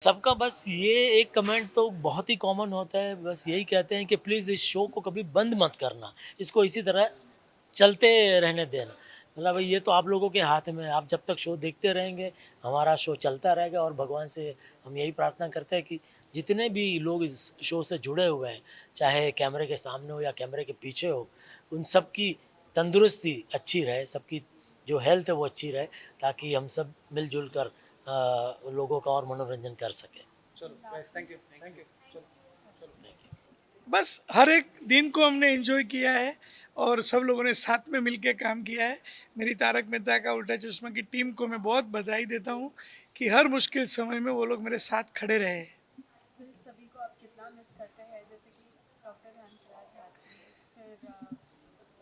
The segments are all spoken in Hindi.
सबका बस ये एक कमेंट तो बहुत ही कॉमन होता है, बस यही कहते हैं कि प्लीज़ इस शो को कभी बंद मत करना, इसको इसी तरह चलते रहने देना। मतलब भाई ये तो आप लोगों के हाथ में है, आप जब तक शो देखते रहेंगे, हमारा शो चलता रहेगा और भगवान से हम यही प्रार्थना करते हैं कि जितने भी लोग इस शो से जुड़े हुए हैं, चाहे कैमरे के सामने हो या कैमरे के पीछे हो, उन सब की तंदुरुस्ती अच्छी रहे, सबकी जो हेल्थ है वो अच्छी रहे, ताकि हम सब मिल-जुल कर लोगों का और मनोरंजन कर सकें। चलो guys, thank you thank you. चलो चलो। Thank you. बस हर एक दिन को हमने एंजॉय किया है और सब लोगों ने साथ में मिलके काम किया है। मेरी तारक मेहता का उल्टा चश्मा की टीम को मैं बहुत बधाई देता हूँ कि हर मुश्किल समय में वो लोग मेरे साथ खड़े रहे। फिर सभी को आप कितना मिस करते हैं, जैसे कि डॉक्टर हंसराज आती है, फिर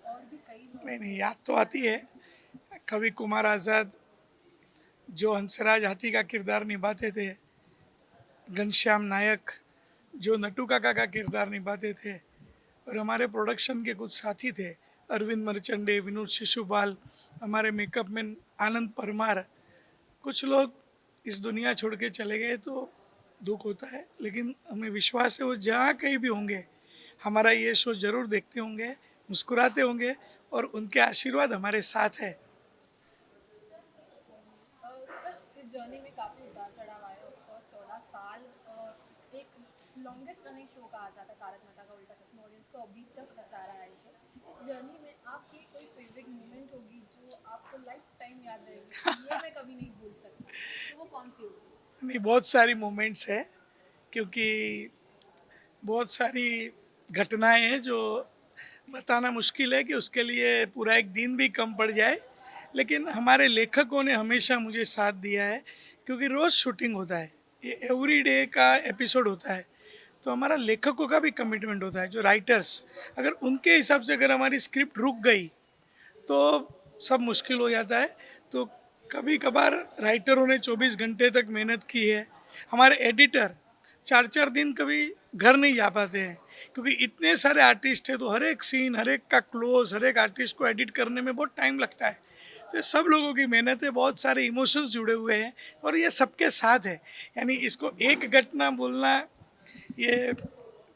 और भी कई लोग नहीं नहीं, हैं। याद तो आती है। कवि कुमार आज़ाद जो हंसराज हाथी का किरदार निभाते थे, घनश्याम नायक जो नट्टू काका का किरदार निभाते थे, और हमारे प्रोडक्शन के कुछ साथी थे, अरविंद मर्चंडे, विनोद शिशुपाल, हमारे मेकअप मैन आनंद परमार। कुछ लोग इस दुनिया छोड़ के चले गए तो दुख होता है, लेकिन हमें विश्वास है वो जहाँ कहीं भी होंगे हमारा ये शो ज़रूर देखते होंगे, मुस्कुराते होंगे और उनके आशीर्वाद हमारे साथ है। सर, इस जर्नी में काफ़ी उतार चढ़ाव आए। ऑफकोर्स 14 साल एक लॉन्गेस्ट रनिंग शो कहा जाता है तारक मेहता का उल्टा चश्मा, ऑडियंस को अभी तक हंसा रहा है शो। इस जर्नी में आपकी कोई फेवरेट मोमेंट होगी जो आपको लाइफ टाइम याद रहेगी कि ये मैं कभी नहीं भूल सकता, तो वो कौन सी होगी? नहीं, बहुत सारी मोमेंट्स है, क्योंकि बहुत सारी घटनाएं हैं जो बताना मुश्किल है कि उसके लिए पूरा एक दिन भी कम पड़ जाए। लेकिन हमारे लेखकों ने हमेशा मुझे साथ दिया है, क्योंकि रोज़ शूटिंग होता है, ये एवरी डे का एपिसोड होता है। तो हमारा लेखकों का भी कमिटमेंट होता है, जो राइटर्स, अगर उनके हिसाब से अगर हमारी स्क्रिप्ट रुक गई तो सब मुश्किल हो जाता है। तो कभी कभार राइटरों ने 24 घंटे तक मेहनत की है। हमारे एडिटर 4-4 दिन कभी घर नहीं जा पाते हैं, क्योंकि इतने सारे आर्टिस्ट हैं, तो हर एक सीन, हर एक का क्लोज, हर एक आर्टिस्ट को एडिट करने में बहुत टाइम लगता है। तो सब लोगों की मेहनत है, बहुत सारे इमोशंस जुड़े हुए हैं और ये सबके साथ है। यानी इसको एक घटना बोलना ये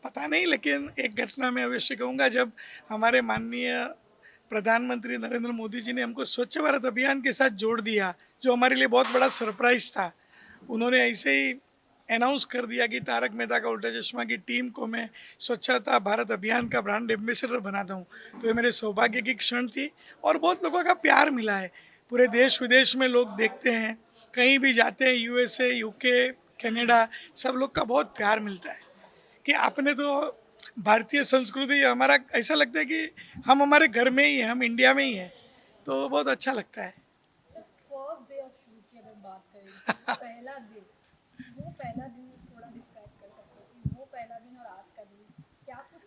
पता नहीं, लेकिन एक घटना मैं अवश्य कहूँगा। जब हमारे माननीय प्रधानमंत्री नरेंद्र मोदी जी ने हमको स्वच्छ भारत अभियान के साथ जोड़ दिया, जो हमारे लिए बहुत बड़ा सरप्राइज था। उन्होंने ऐसे ही अनाउंस कर दिया कि तारक मेहता का उल्टा चश्मा की टीम को मैं स्वच्छता भारत अभियान का ब्रांड एम्बेसडर बनाता हूँ। तो ये मेरे सौभाग्य की क्षण थी और बहुत लोगों का प्यार मिला है। पूरे देश विदेश में लोग देखते हैं, कहीं भी जाते हैं, यूएसए, यूके, कनाडा, सब लोग का बहुत प्यार मिलता है कि आपने तो भारतीय संस्कृति, हमारा ऐसा लगता है कि हम हमारे घर में ही हैं, हम इंडिया में ही हैं, तो बहुत अच्छा लगता है। Sir, first day of shoot की अगर बात करें तो पहला दिन, वो पहला दिन थोड़ा डिस्क्राइब कर सकते हो कि वो पहला दिन और आज का दिन क्या कुछ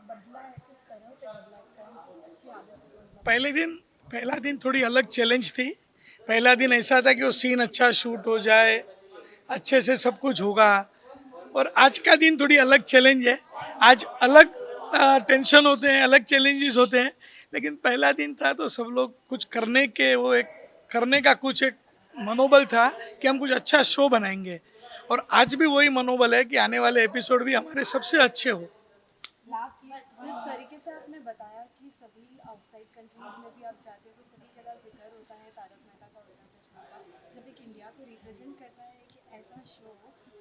बदला है, किस तरह से बदला है, कौन सी अच्छी आदत है मतलब? पहले दिन पहला दिन थोड़ी अलग चैलेंज थी। पहला दिन ऐसा था कि वो सीन अच्छा शूट हो जाए, अच्छे से सब कुछ होगा। और आज का दिन थोड़ी अलग चैलेंज है, आज अलग टेंशन होते हैं, अलग चैलेंजेस होते हैं। लेकिन पहला दिन था तो सब लोग कुछ करने के, वो एक करने का कुछ एक मनोबल था कि हम कुछ अच्छा शो बनाएंगे, और आज भी वही मनोबल है कि आने वाले एपिसोड भी हमारे सबसे अच्छे हो। लास्ट में जिस तरीके से आपने बताया कि सभी आउटसाइड कंट्रीज में भी आप जाते हो तो सभी जगह जिक्र होता है तारक मेहता का उल्टा चश्मा का, जब एक इंडिया को रिप्रेजेंट करता है कि ऐसा शो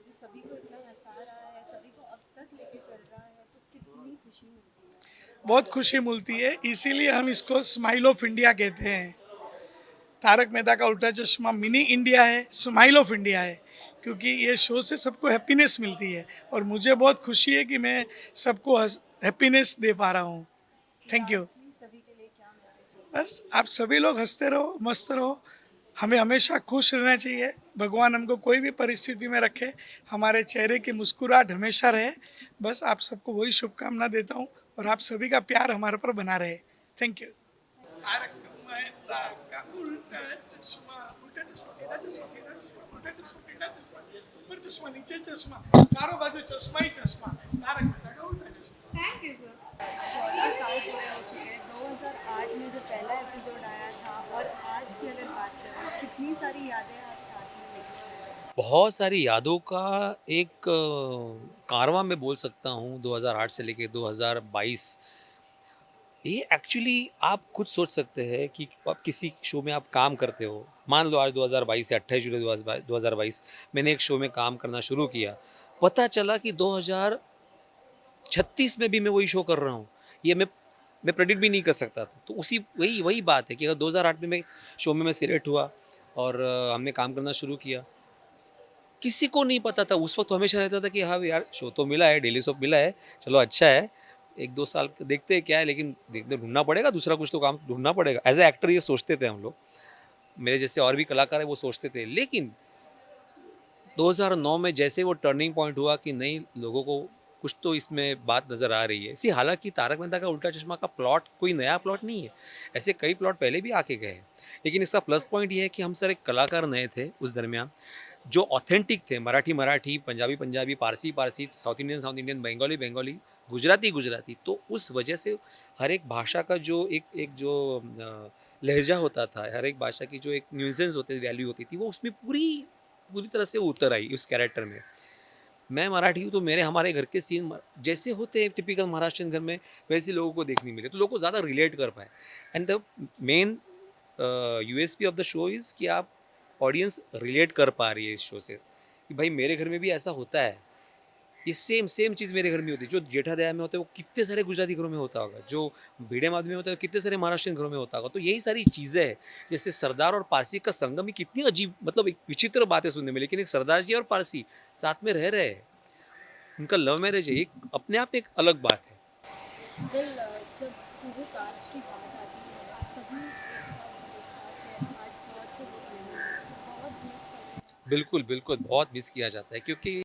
जो सभी को इतना हंसा रहा है, सभी को अब तक लेके चल रहा है, तो कितनी खुशी मिलती है। बहुत खुशी मिलती है, इसीलिए हम इसको स्माइल ऑफ इंडिया कहते हैं। तारक मेहता का उल्टा चश्मा मिनी इंडिया है, स्माइल ऑफ इंडिया है, क्योंकि ये शो से सबको हैप्पीनेस मिलती है और मुझे बहुत खुशी है कि मैं सबको हैप्पीनेस दे पा रहा हूँ। Thank you. लास्टली सभी के लिए क्या मैसेज है? बस आप सभी लोग हंसते रहो, मस्त रहो, हमें हमेशा खुश रहना चाहिए। भगवान हमको कोई भी परिस्थिति में रखे, हमारे चेहरे की मुस्कुराहट हमेशा रहे। बस आप सबको वही शुभकामना देता हूँ और आप सभी का प्यार हमारे पर बना रहे। Thank you. तारक मेहता का उल्टा चश्मा, उल्टा चश्मा, सीधा चश्मा, सीधा चश्मा, उल्टा चश्मा, टेढ़ा चश्मा, ऊपर चश्मा, नीचे चश्मा, चारों बाजू चश्मा ही चश्मा, तारक मेहता का उल्टा चश्मा। Thank you sir. 24 साल पूरे हो चुके हैं। 2008 में जो पहला एपिसोड आया था और आज की अगर बात करें, कितनी सारी यादें आप साथ में लेके चल रहे हैं? बहुत सारी यादों का एक कारवां मैं बोल सकता हूँ 2008 से लेके 2022। ये एक्चुअली आप खुद सोच सकते हैं कि आप किसी शो में आप काम करते हो। मान लो आज 2022 से 28 जुलाई 2022 मैंने एक शो में काम करना शुरू किया। पता चला कि 2036 में भी मैं वही शो कर रहा हूँ। ये मैं प्रेडिक्ट भी नहीं कर सकता था। तो उसी वही वही बात है कि अगर 2008 में मैं शो में मैं सिलेक्ट हुआ और हमने काम करना शुरू किया। किसी को नहीं पता था, उस वक़्त तो हमेशा रहता था कि हाँ यार शो तो मिला है, डेली सोप मिला है, चलो अच्छा है, 1-2 साल तो देखते हैं क्या है, लेकिन देखते ढूँढना पड़ेगा, दूसरा कुछ तो काम ढूँढना पड़ेगा। एज़ अ एक्टर ये सोचते थे हम लोग, मेरे जैसे और भी कलाकार हैं वो सोचते थे। लेकिन 2009 में जैसे वो टर्निंग पॉइंट हुआ कि नहीं, लोगों को कुछ तो इसमें बात नज़र आ रही है। हालाँकि तारक मेहता का उल्टा चश्मा का प्लॉट कोई नया प्लॉट नहीं है, ऐसे कई प्लॉट पहले भी आके गए हैं। लेकिन इसका प्लस पॉइंट ये है कि हम सारे कलाकार नए थे उस दरमियान, जो ऑथेंटिक थे, मराठी मराठी, पंजाबी पंजाबी, पारसी पारसी, साउथ इंडियन, बंगाली बंगाली, गुजराती गुजराती। तो उस वजह से हर एक भाषा का जो एक एक जो लहजा होता था, हर एक भाषा की जो एक न्यूसेंस होते वैल्यू होती थी, वो उसमें पूरी पूरी तरह से उतर आई उस कैरेक्टर में। मैं मराठी हूँ तो मेरे हमारे घर के सीन जैसे होते हैं टिपिकल महाराष्ट्रियन घर में, वैसे लोगों को देखने मिले, तो लोगों को ज़्यादा रिलेट कर पाए। And the main USP of the show is कि आप ऑडियंस रिलेट कर पा रही है इस शो से कि भाई मेरे घर में भी ऐसा होता है। ये सेम सेम चीज़ मेरे घर में होती है। जो जेठादया में होता है वो कितने सारे गुजराती घरों में होता होगा, जो भिड़े माधव में होता है कितने सारे महाराष्ट्रियन घरों में होता होगा। तो यही सारी चीज़ें हैं, जैसे सरदार और पारसी का संगम ही कितनी अजीब, मतलब एक विचित्र बातें सुनने में, लेकिन एक सरदार जी और पारसी साथ में रह रहे हैं, उनका लव मैरिज है, एक अपने आप में एक अलग बात है। जब पूरे कास्ट की बात आती है, सभी एक साथ जब एक साथ हैं, आज बहुत से लोग नहीं हैं, बहुत मिस करते हैं। बिल्कुल बिल्कुल बहुत मिस किया जाता है, क्योंकि